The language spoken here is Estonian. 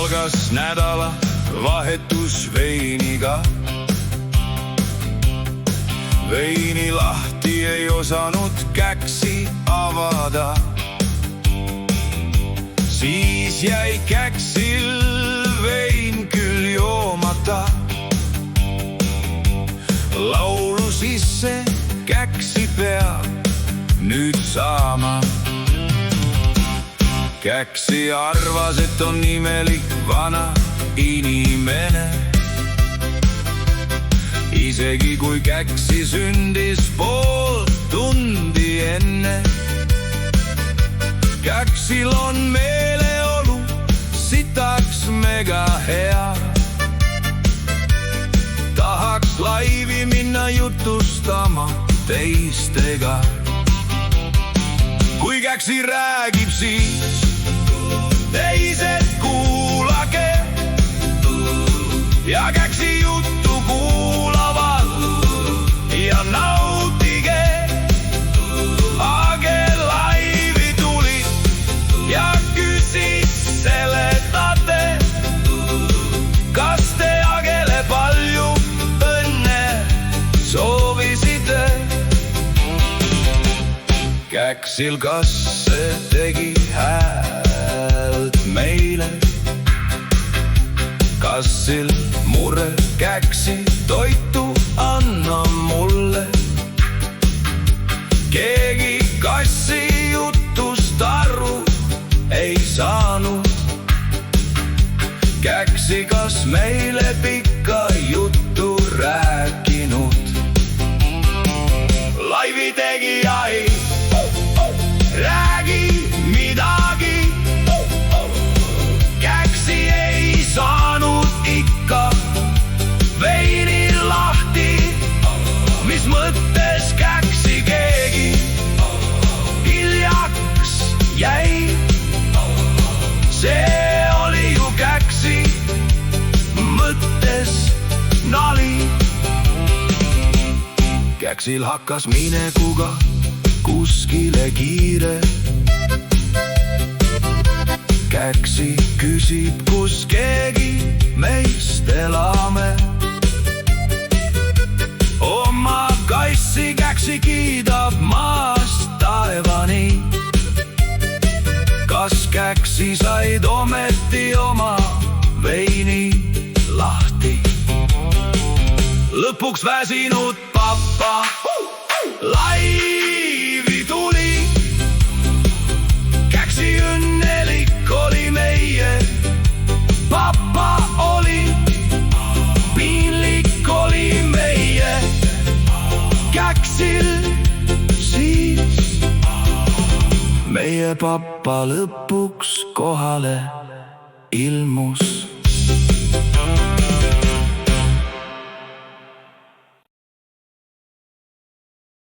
algas nädalavahetus veiniga. Veini lahti ei osanud käksi avada. Siis jäi käksil vein küll joomata. Laulu sisse käksi peab nüüd saama. Käksi arvas, et on imelik vana inimene. Isegi kui käksi sündis pool tundi enne. Käksil on meeleolu sitaks mega hea. Tahaks laivi minna jutustama teistega. Kui käksi räägib, siis teised kuulake. Ja käksi juttu kuulavad ja nautige. Age laivi tuli ja küsis seletate. Kas te Agele palju õnne soovisite? Käksil kasse tegi häält meile. Kassil mure käksi toitu anna mulle. Keegi kassi jutust aru ei saanud. Käksi kas meile pikka juttu rääkinud. Laivi tegija ei räägi midagi. Käksi ei saanud ikka veini lahti. Mis mõttes käksi keegi hiljaks jäi? See oli ju käksi mõttes nali. Käksil hakkas minekuga kuskile kiire. Käksi küsib, kus keegi meist elame. Oma kassi käksi kiidab maast taevani. Kas käksi said ometi oma veini lahti? Lõpuks väsinud pappa laivi tuli. Käksi õnnelik oli meie pappa oli. Piinlik oli meie Käksil siis. Meie pappa lõpuks kohale ilmus.